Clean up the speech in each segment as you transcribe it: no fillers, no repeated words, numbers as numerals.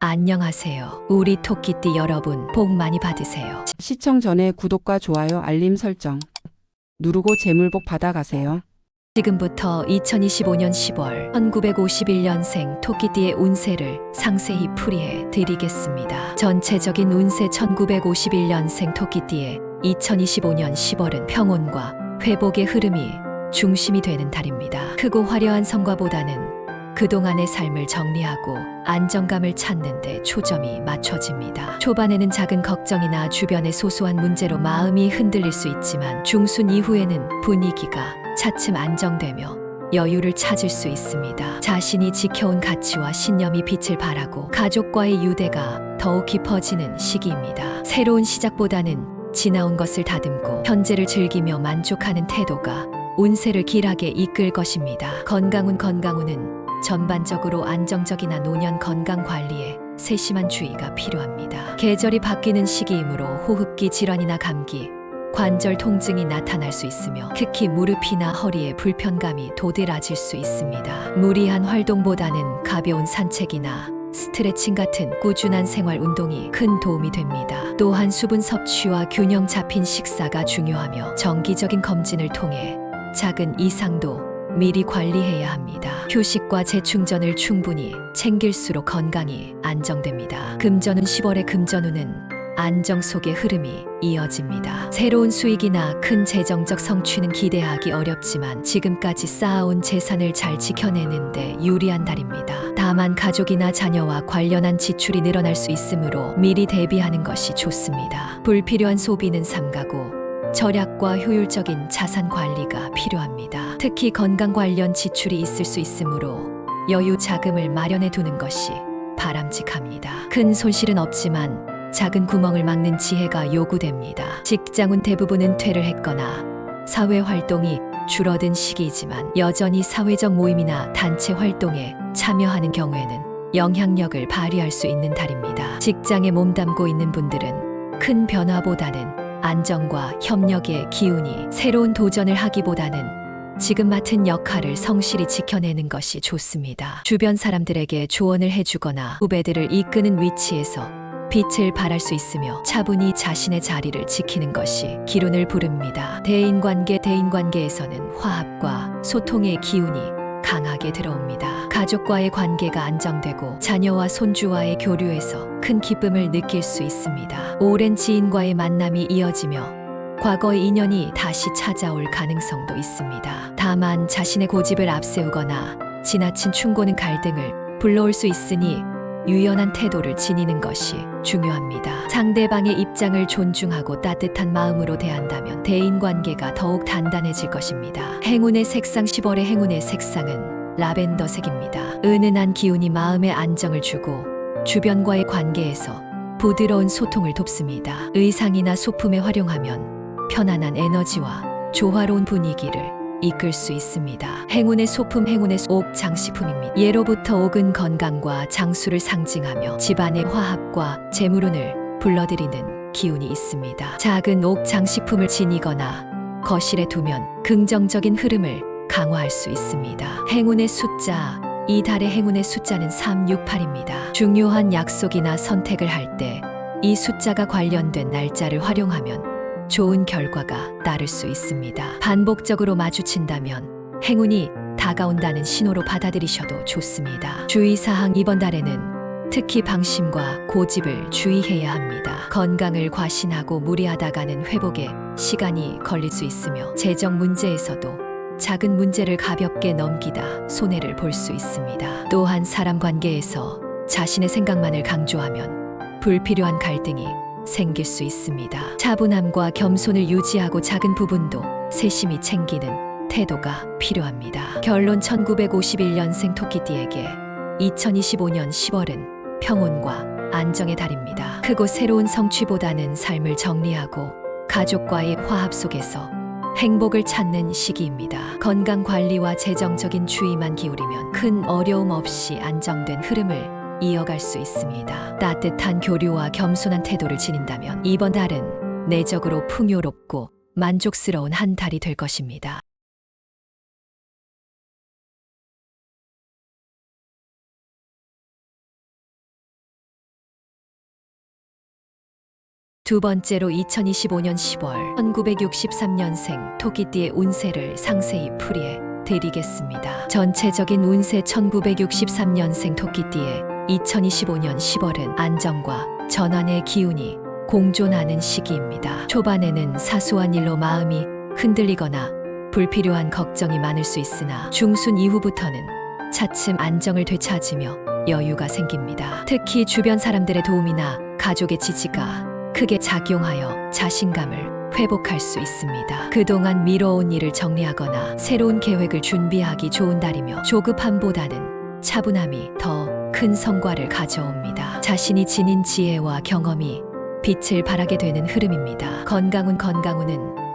안녕하세요. 우리 토끼띠 여러분, 복 많이 받으세요. 시청 전에 구독과 좋아요, 알림 설정 누르고 재물복 받아가세요. 지금부터 2025년 10월 1951년생 토끼띠의 운세를 상세히 풀이해 드리겠습니다. 전체적인 운세 1951년생 토끼띠의 2025년 10월은 평온과 회복의 흐름이 중심이 되는 달입니다. 크고 화려한 성과보다는 그동안의 삶을 정리하고 안정감을 찾는 데 초점이 맞춰집니다. 초반에는 작은 걱정이나 주변의 소소한 문제로 마음이 흔들릴 수 있지만 중순 이후에는 분위기가 차츰 안정되며 여유를 찾을 수 있습니다. 자신이 지켜온 가치와 신념이 빛을 발하고 가족과의 유대가 더욱 깊어지는 시기입니다. 새로운 시작보다는 지나온 것을 다듬고 현재를 즐기며 만족하는 태도가 운세를 길하게 이끌 것입니다. 건강운은 전반적으로 안정적이나 노년 건강 관리에 세심한 주의가 필요합니다. 계절이 바뀌는 시기이므로 호흡기 질환이나 감기, 관절 통증이 나타날 수 있으며 특히 무릎이나 허리에 불편감이 도드라질 수 있습니다. 무리한 활동보다는 가벼운 산책이나 스트레칭 같은 꾸준한 생활 운동이 큰 도움이 됩니다. 또한 수분 섭취와 균형 잡힌 식사가 중요하며 정기적인 검진을 통해 작은 이상도 미리 관리해야 합니다. 휴식과 재충전을 충분히 챙길수록 건강이 안정됩니다. 금전운 10월의 금전운은 안정 속의 흐름이 이어집니다. 새로운 수익이나 큰 재정적 성취는 기대하기 어렵지만 지금까지 쌓아온 재산을 잘 지켜내는 데 유리한 달입니다. 다만 가족이나 자녀와 관련한 지출이 늘어날 수 있으므로 미리 대비하는 것이 좋습니다. 불필요한 소비는 삼가고 절약과 효율적인 자산 관리가 필요합니다. 특히 건강 관련 지출이 있을 수 있으므로 여유 자금을 마련해 두는 것이 바람직합니다. 큰 손실은 없지만 작은 구멍을 막는 지혜가 요구됩니다. 직장은 대부분은 퇴를 했거나 사회 활동이 줄어든 시기이지만 여전히 사회적 모임이나 단체 활동에 참여하는 경우에는 영향력을 발휘할 수 있는 달입니다. 직장에 몸담고 있는 분들은 큰 변화보다는 안정과 협력의 기운이 새로운 도전을 하기보다는 지금 맡은 역할을 성실히 지켜내는 것이 좋습니다. 주변 사람들에게 조언을 해주거나 후배들을 이끄는 위치에서 빛을 발할 수 있으며 차분히 자신의 자리를 지키는 것이 기운을 부릅니다. 대인관계에서는 화합과 소통의 기운이 강하게 들어옵니다. 가족과의 관계가 안정되고 자녀와 손주와의 교류에서 큰 기쁨을 느낄 수 있습니다. 오랜 지인과의 만남이 이어지며 과거의 인연이 다시 찾아올 가능성도 있습니다. 다만 자신의 고집을 앞세우거나 지나친 충고는 갈등을 불러올 수 있으니 유연한 태도를 지니는 것이 중요합니다. 상대방의 입장을 존중하고 따뜻한 마음으로 대한다면 대인관계가 더욱 단단해질 것입니다. 행운의 색상 10월의 행운의 색상은 라벤더색입니다. 은은한 기운이 마음에 안정을 주고 주변과의 관계에서 부드러운 소통을 돕습니다. 의상이나 소품에 활용하면 편안한 에너지와 조화로운 분위기를 이끌 수 있습니다. 행운의 소품, 행운의 옥 장식품입니다. 예로부터 옥은 건강과 장수를 상징하며 집안의 화합과 재물운을 불러들이는 기운이 있습니다. 작은 옥 장식품을 지니거나 거실에 두면 긍정적인 흐름을 강화할 수 있습니다. 행운의 숫자, 이 달의 행운의 숫자는 368입니다. 중요한 약속이나 선택을 할 때 이 숫자가 관련된 날짜를 활용하면 좋은 결과가 따를 수 있습니다. 반복적으로 마주친다면 행운이 다가온다는 신호로 받아들이셔도 좋습니다. 주의사항, 이번 달에는 특히 방심과 고집을 주의해야 합니다. 건강을 과신하고 무리하다가는 회복에 시간이 걸릴 수 있으며 재정 문제에서도 작은 문제를 가볍게 넘기다 손해를 볼 수 있습니다. 또한 사람 관계에서 자신의 생각만을 강조하면 불필요한 갈등이 생길 수 있습니다. 차분함과 겸손을 유지하고 작은 부분도 세심히 챙기는 태도가 필요합니다. 결론, 1951년생 토끼띠에게 2025년 10월은 평온과 안정의 달입니다. 크고 새로운 성취보다는 삶을 정리하고 가족과의 화합 속에서 행복을 찾는 시기입니다. 건강 관리와 재정적인 주의만 기울이면 큰 어려움 없이 안정된 흐름을 이어갈 수 있습니다. 따뜻한 교류와 겸손한 태도를 지닌다면 이번 달은 내적으로 풍요롭고 만족스러운 한 달이 될 것입니다. 두 번째로 2025년 10월 1963년생 토끼띠의 운세를 상세히 풀이해 드리겠습니다. 전체적인 운세 1963년생 토끼띠의 2025년 10월은 안정과 전환의 기운이 공존하는 시기입니다. 초반에는 사소한 일로 마음이 흔들리거나 불필요한 걱정이 많을 수 있으나 중순 이후부터는 차츰 안정을 되찾으며 여유가 생깁니다. 특히 주변 사람들의 도움이나 가족의 지지가 크게 작용하여 자신감을 회복할 수 있습니다. 그동안 미뤄온 일을 정리하거나 새로운 계획을 준비하기 좋은 달이며 조급함보다는 차분함이 더 큰 성과를 가져옵니다. 자신이 지닌 지혜와 경험이 빛을 발하게 되는 흐름입니다. 건강은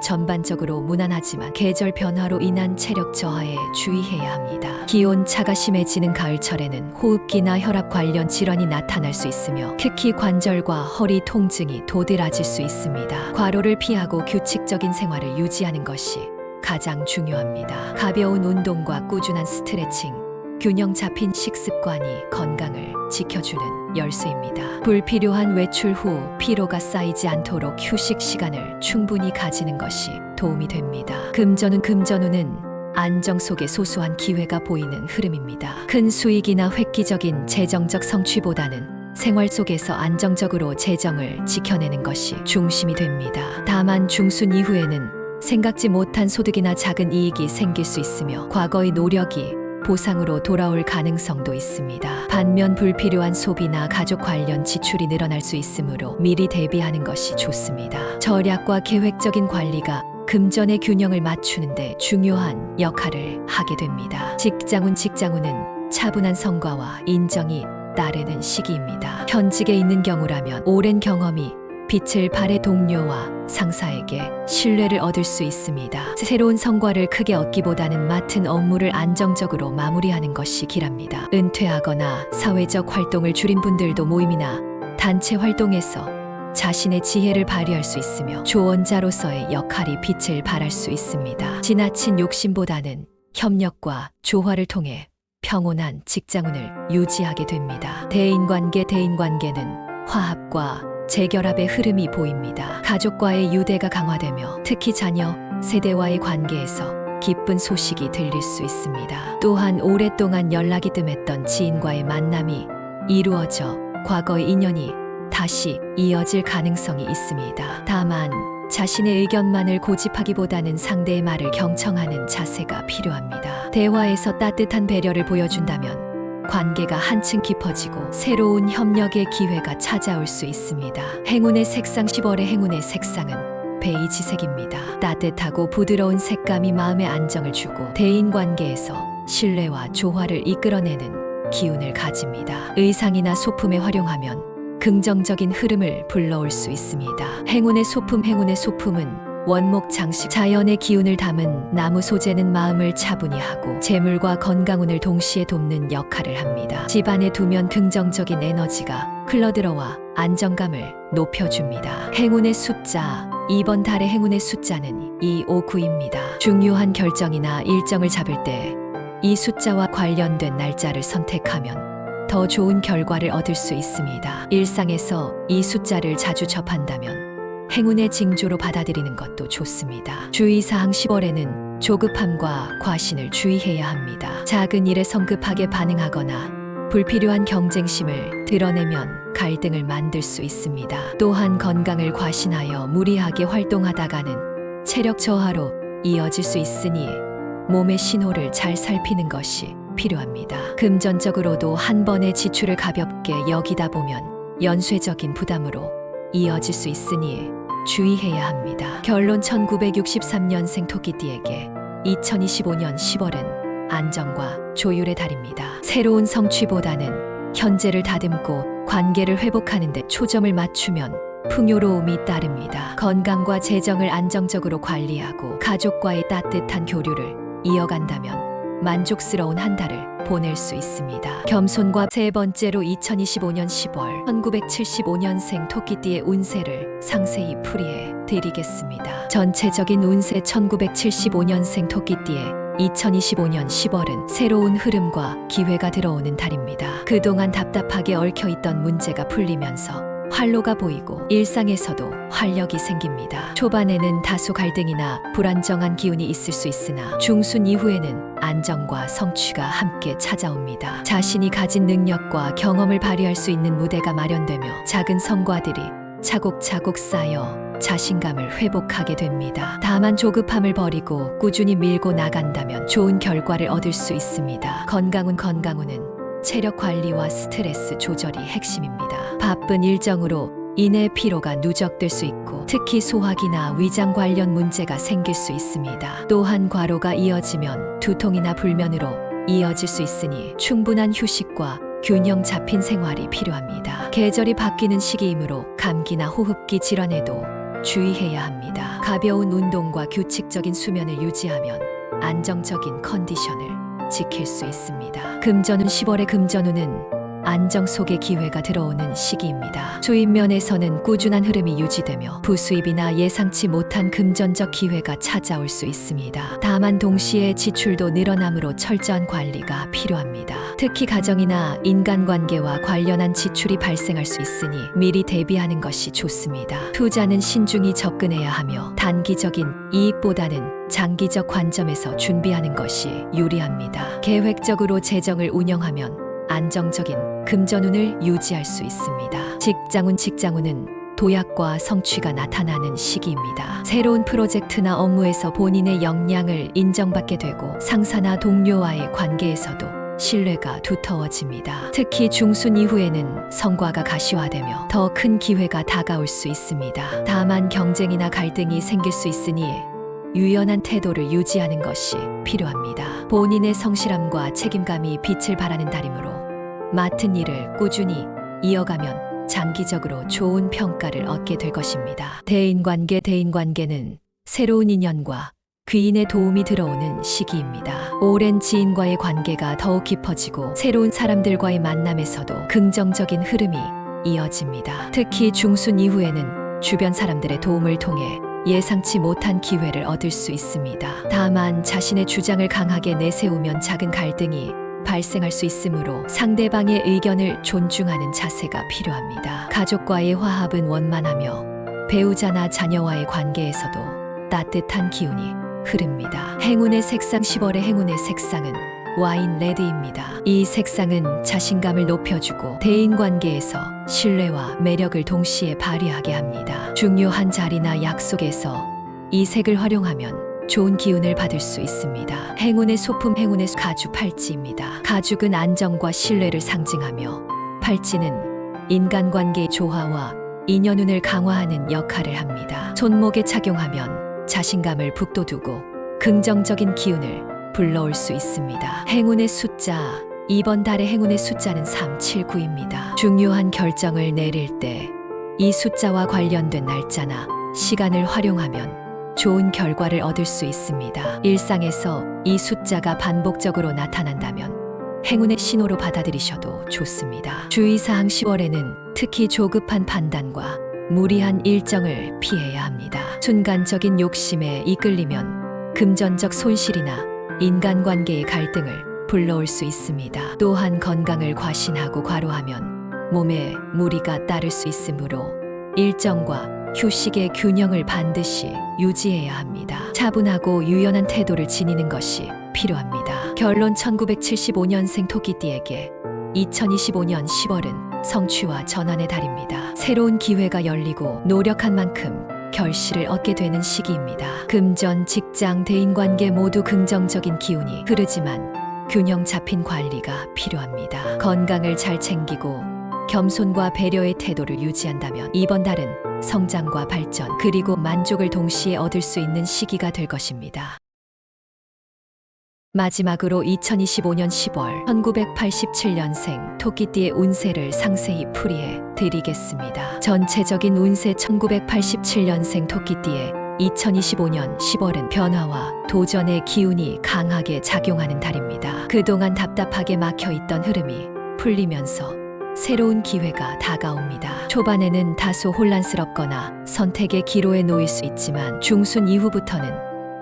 전반적으로 무난하지만 계절 변화로 인한 체력 저하에 주의해야 합니다. 기온 차가 심해지는 가을철에는 호흡기나 혈압 관련 질환이 나타날 수 있으며 특히 관절과 허리 통증이 도드라질 수 있습니다. 과로를 피하고 규칙적인 생활을 유지하는 것이 가장 중요합니다. 가벼운 운동과 꾸준한 스트레칭, 균형 잡힌 식습관이 건강을 지켜주는 열쇠입니다. 불필요한 외출 후 피로가 쌓이지 않도록 휴식 시간을 충분히 가지는 것이 도움이 됩니다. 금전운은 안정 속에 소소한 기회가 보이는 흐름입니다. 큰 수익이나 획기적인 재정적 성취보다는 생활 속에서 안정적으로 재정을 지켜내는 것이 중심이 됩니다. 다만 중순 이후에는 생각지 못한 소득이나 작은 이익이 생길 수 있으며 과거의 노력이 보상으로 돌아올 가능성도 있습니다. 반면 불필요한 소비나 가족 관련 지출이 늘어날 수 있으므로 미리 대비하는 것이 좋습니다. 절약과 계획적인 관리가 금전의 균형을 맞추는데 중요한 역할을 하게 됩니다. 직장운은 차분한 성과와 인정이 따르는 시기입니다. 현직에 있는 경우라면 오랜 경험이 빛을 발해 동료와 상사에게 신뢰를 얻을 수 있습니다. 새로운 성과를 크게 얻기보다는 맡은 업무를 안정적으로 마무리하는 것이 길합니다. 은퇴하거나 사회적 활동을 줄인 분들도 모임이나 단체 활동에서 자신의 지혜를 발휘할 수 있으며 조언자로서의 역할이 빛을 발할 수 있습니다. 지나친 욕심보다는 협력과 조화를 통해 평온한 직장운을 유지하게 됩니다. 대인관계는 화합과 재결합의 흐름이 보입니다. 가족과의 유대가 강화되며 특히 자녀 세대와의 관계에서 기쁜 소식이 들릴 수 있습니다. 또한 오랫동안 연락이 뜸했던 지인과의 만남이 이루어져 과거의 인연이 다시 이어질 가능성이 있습니다. 다만 자신의 의견만을 고집하기보다는 상대의 말을 경청하는 자세가 필요합니다. 대화에서 따뜻한 배려를 보여준다면 관계가 한층 깊어지고 새로운 협력의 기회가 찾아올 수 있습니다. 행운의 색상 10월의 행운의 색상은 베이지색입니다. 따뜻하고 부드러운 색감이 마음에 안정을 주고 대인관계에서 신뢰와 조화를 이끌어내는 기운을 가집니다. 의상이나 소품에 활용하면 긍정적인 흐름을 불러올 수 있습니다. 행운의 소품은 원목 장식, 자연의 기운을 담은 나무 소재는 마음을 차분히 하고 재물과 건강운을 동시에 돕는 역할을 합니다. 집안에 두면 긍정적인 에너지가 흘러들어와 안정감을 높여줍니다. 행운의 숫자, 이번 달의 행운의 숫자는 259입니다. 중요한 결정이나 일정을 잡을 때 이 숫자와 관련된 날짜를 선택하면 더 좋은 결과를 얻을 수 있습니다. 일상에서 이 숫자를 자주 접한다면 행운의 징조로 받아들이는 것도 좋습니다. 주의사항 10월에는 조급함과 과신을 주의해야 합니다. 작은 일에 성급하게 반응하거나 불필요한 경쟁심을 드러내면 갈등을 만들 수 있습니다. 또한 건강을 과신하여 무리하게 활동하다가는 체력 저하로 이어질 수 있으니 몸의 신호를 잘 살피는 것이 필요합니다. 금전적으로도 한 번의 지출을 가볍게 여기다 보면 연쇄적인 부담으로 이어질 수 있으니 주의해야 합니다. 결론 1963년생 토끼띠에게 2025년 10월은 안정과 조율의 달입니다. 새로운 성취보다는 현재를 다듬고 관계를 회복하는 데 초점을 맞추면 풍요로움이 따릅니다. 건강과 재정을 안정적으로 관리하고 가족과의 따뜻한 교류를 이어간다면 만족스러운 한 달을 보낼 수 있습니다. 겸손과 세 번째로 2025년 10월 1975년생 토끼띠의 운세를 상세히 풀이해 드리겠습니다. 전체적인 운세 1975년생 토끼띠의 2025년 10월은 새로운 흐름과 기회가 들어오는 달입니다. 그동안 답답하게 얽혀있던 문제가 풀리면서 활로가 보이고 일상에서도 활력이 생깁니다. 초반에는 다소 갈등이나 불안정한 기운이 있을 수 있으나 중순 이후에는 안정과 성취가 함께 찾아옵니다. 자신이 가진 능력과 경험을 발휘할 수 있는 무대가 마련되며 작은 성과들이 차곡차곡 쌓여 자신감을 회복하게 됩니다. 다만 조급함을 버리고 꾸준히 밀고 나간다면 좋은 결과를 얻을 수 있습니다. 건강운은 체력 관리와 스트레스 조절이 핵심입니다. 바쁜 일정으로 인해 피로가 누적될 수 있고 특히 소화기나 위장 관련 문제가 생길 수 있습니다. 또한 과로가 이어지면 두통이나 불면으로 이어질 수 있으니 충분한 휴식과 균형 잡힌 생활이 필요합니다. 계절이 바뀌는 시기이므로 감기나 호흡기 질환에도 주의해야 합니다. 가벼운 운동과 규칙적인 수면을 유지하면 안정적인 컨디션을 지킬 수 있습니다. 금전운 10월의 금전운은 안정 속의 기회가 들어오는 시기입니다. 수입 면에서는 꾸준한 흐름이 유지되며 부수입이나 예상치 못한 금전적 기회가 찾아올 수 있습니다. 다만 동시에 지출도 늘어나므로 철저한 관리가 필요합니다. 특히 가정이나 인간관계와 관련한 지출이 발생할 수 있으니 미리 대비하는 것이 좋습니다. 투자는 신중히 접근해야 하며 단기적인 이익보다는 장기적 관점에서 준비하는 것이 유리합니다. 계획적으로 재정을 운영하면 안정적인 금전운을 유지할 수 있습니다. 직장운은 도약과 성취가 나타나는 시기입니다. 새로운 프로젝트나 업무에서 본인의 역량을 인정받게 되고 상사나 동료와의 관계에서도 신뢰가 두터워집니다. 특히 중순 이후에는 성과가 가시화되며 더 큰 기회가 다가올 수 있습니다. 다만 경쟁이나 갈등이 생길 수 있으니 유연한 태도를 유지하는 것이 필요합니다. 본인의 성실함과 책임감이 빛을 발하는 달이므로 맡은 일을 꾸준히 이어가면 장기적으로 좋은 평가를 얻게 될 것입니다. 대인관계는 새로운 인연과 귀인의 도움이 들어오는 시기입니다. 오랜 지인과의 관계가 더욱 깊어지고 새로운 사람들과의 만남에서도 긍정적인 흐름이 이어집니다. 특히 중순 이후에는 주변 사람들의 도움을 통해 예상치 못한 기회를 얻을 수 있습니다. 다만 자신의 주장을 강하게 내세우면 작은 갈등이 발생할 수 있으므로 상대방의 의견을 존중하는 자세가 필요합니다. 가족과의 화합은 원만하며 배우자나 자녀와의 관계에서도 따뜻한 기운이 흐릅니다. 행운의 색상 10월의 행운의 색상은 와인 레드입니다. 이 색상은 자신감을 높여주고 대인관계에서 신뢰와 매력을 동시에 발휘하게 합니다. 중요한 자리나 약속에서 이 색을 활용하면 좋은 기운을 받을 수 있습니다. 행운의 소품 가죽 팔찌입니다. 가죽은 안정과 신뢰를 상징하며 팔찌는 인간관계의 조화와 인연운을 강화하는 역할을 합니다. 손목에 착용하면 자신감을 북돋우고 긍정적인 기운을 불러올 수 있습니다. 행운의 숫자 이번 달의 행운의 숫자는 379입니다. 중요한 결정을 내릴 때 이 숫자와 관련된 날짜나 시간을 활용하면 좋은 결과를 얻을 수 있습니다. 일상에서 이 숫자가 반복적으로 나타난다면 행운의 신호로 받아들이셔도 좋습니다. 주의사항 10월에는 특히 조급한 판단과 무리한 일정을 피해야 합니다. 순간적인 욕심에 이끌리면 금전적 손실이나 인간관계의 갈등을 불러올 수 있습니다. 또한 건강을 과신하고 과로하면 몸에 무리가 따를 수 있으므로 일정과 휴식의 균형을 반드시 유지해야 합니다. 차분하고 유연한 태도를 지니는 것이 필요합니다. 결론 1975년생 토끼띠에게 2025년 10월은 성취와 전환의 달입니다. 새로운 기회가 열리고 노력한 만큼 결실을 얻게 되는 시기입니다. 금전, 직장, 대인관계 모두 긍정적인 기운이 흐르지만 균형 잡힌 관리가 필요합니다. 건강을 잘 챙기고 겸손과 배려의 태도를 유지한다면 이번 달은 성장과 발전 그리고 만족을 동시에 얻을 수 있는 시기가 될 것입니다. 마지막으로 2025년 10월 1987년생 토끼띠의 운세를 상세히 풀이해 드리겠습니다. 전체적인 운세 1987년생 토끼띠의 2025년 10월은 변화와 도전의 기운이 강하게 작용하는 달입니다. 그동안 답답하게 막혀있던 흐름이 풀리면서 새로운 기회가 다가옵니다. 초반에는 다소 혼란스럽거나 선택의 기로에 놓일 수 있지만 중순 이후부터는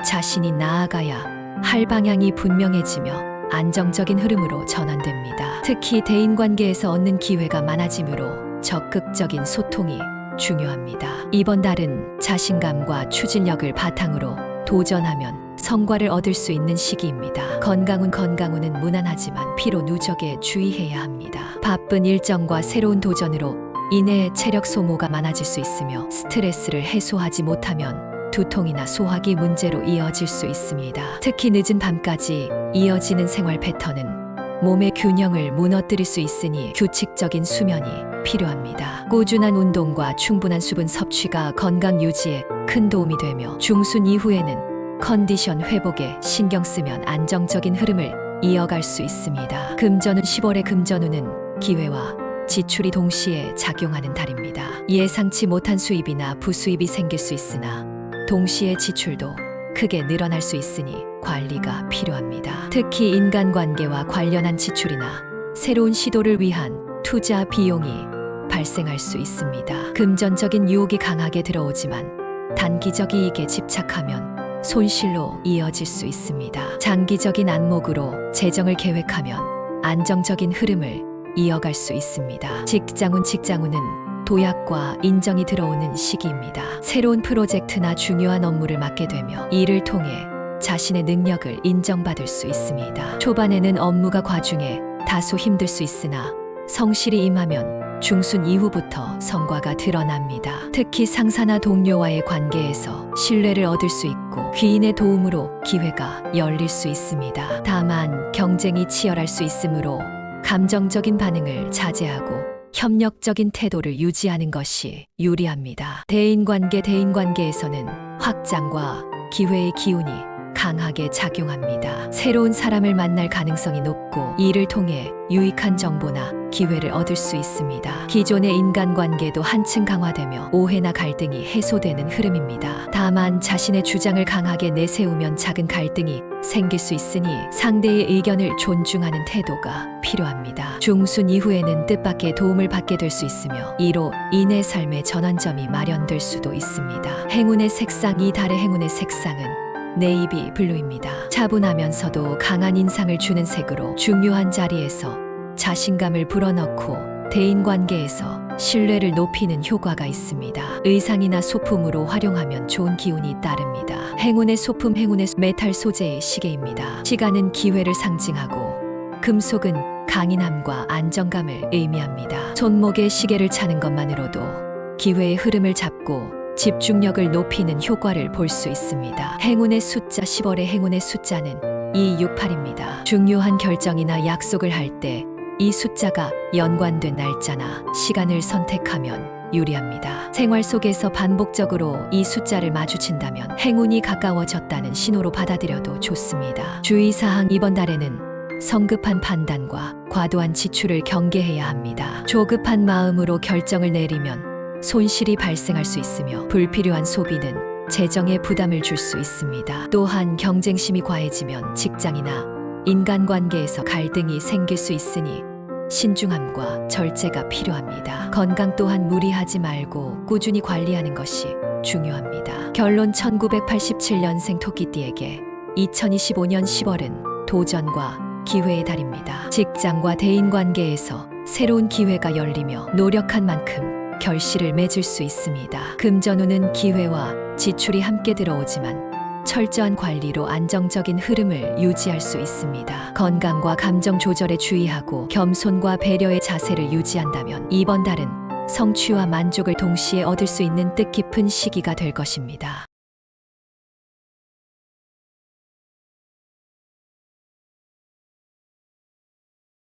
자신이 나아가야 할 방향이 분명해지며 안정적인 흐름으로 전환됩니다. 특히 대인관계에서 얻는 기회가 많아지므로 적극적인 소통이 중요합니다. 이번 달은 자신감과 추진력을 바탕으로 도전하면 성과를 얻을 수 있는 시기입니다. 건강운은 무난하지만 피로 누적에 주의해야 합니다. 바쁜 일정과 새로운 도전으로 인해 체력 소모가 많아질 수 있으며 스트레스를 해소하지 못하면 두통이나 소화기 문제로 이어질 수 있습니다. 특히 늦은 밤까지 이어지는 생활 패턴은 몸의 균형을 무너뜨릴 수 있으니 규칙적인 수면이 필요합니다. 꾸준한 운동과 충분한 수분 섭취가 건강 유지에 큰 도움이 되며 중순 이후에는 컨디션 회복에 신경 쓰면 안정적인 흐름을 이어갈 수 있습니다. 금전운 10월의 금전운은 기회와 지출이 동시에 작용하는 달입니다. 예상치 못한 수입이나 부수입이 생길 수 있으나 동시에 지출도 크게 늘어날 수 있으니 관리가 필요합니다. 특히 인간관계와 관련한 지출이나 새로운 시도를 위한 투자 비용이 발생할 수 있습니다. 금전적인 유혹이 강하게 들어오지만 단기적 이익에 집착하면 손실로 이어질 수 있습니다. 장기적인 안목으로 재정을 계획하면 안정적인 흐름을 이어갈 수 있습니다. 직장운은 도약과 인정이 들어오는 시기입니다. 새로운 프로젝트나 중요한 업무를 맡게 되며 이를 통해 자신의 능력을 인정받을 수 있습니다. 초반에는 업무가 과중해 다소 힘들 수 있으나 성실히 임하면 중순 이후부터 성과가 드러납니다. 특히 상사나 동료와의 관계에서 신뢰를 얻을 수 있고 귀인의 도움으로 기회가 열릴 수 있습니다. 다만 경쟁이 치열할 수 있으므로 감정적인 반응을 자제하고 협력적인 태도를 유지하는 것이 유리합니다. 대인관계에서는 확장과 기회의 기운이 강하게 작용합니다. 새로운 사람을 만날 가능성이 높고 이를 통해 유익한 정보나 기회를 얻을 수 있습니다. 기존의 인간관계도 한층 강화되며 오해나 갈등이 해소되는 흐름입니다. 다만 자신의 주장을 강하게 내세우면 작은 갈등이 생길 수 있으니 상대의 의견을 존중하는 태도가 필요합니다. 중순 이후에는 뜻밖의 도움을 받게 될 수 있으며 이로 인해 삶의 전환점이 마련될 수도 있습니다. 행운의 색상, 이 달의 행운의 색상은 네이비 블루입니다. 차분하면서도 강한 인상을 주는 색으로 중요한 자리에서 자신감을 불어넣고 대인관계에서 신뢰를 높이는 효과가 있습니다. 의상이나 소품으로 활용하면 좋은 기운이 따릅니다. 행운의 소품, 메탈 소재의 시계입니다. 시간은 기회를 상징하고 금속은 강인함과 안정감을 의미합니다. 손목에 시계를 차는 것만으로도 기회의 흐름을 잡고 집중력을 높이는 효과를 볼 수 있습니다. 행운의 숫자, 10월의 행운의 숫자는 268입니다. 중요한 결정이나 약속을 할 때 이 숫자가 연관된 날짜나 시간을 선택하면 유리합니다. 생활 속에서 반복적으로 이 숫자를 마주친다면 행운이 가까워졌다는 신호로 받아들여도 좋습니다. 주의사항, 이번 달에는 성급한 판단과 과도한 지출을 경계해야 합니다. 조급한 마음으로 결정을 내리면 손실이 발생할 수 있으며 불필요한 소비는 재정에 부담을 줄 수 있습니다. 또한 경쟁심이 과해지면 직장이나 인간관계에서 갈등이 생길 수 있으니 신중함과 절제가 필요합니다. 건강 또한 무리하지 말고 꾸준히 관리하는 것이 중요합니다. 결론, 1987년생 토끼띠에게 2025년 10월은 도전과 기회의 달입니다. 직장과 대인관계에서 새로운 기회가 열리며 노력한 만큼 결실을 맺을 수 있습니다. 금전운은 기회와 지출이 함께 들어오지만 철저한 관리로 안정적인 흐름을 유지할 수 있습니다. 건강과 감정 조절에 주의하고 겸손과 배려의 자세를 유지한다면 이번 달은 성취와 만족을 동시에 얻을 수 있는 뜻깊은 시기가 될 것입니다.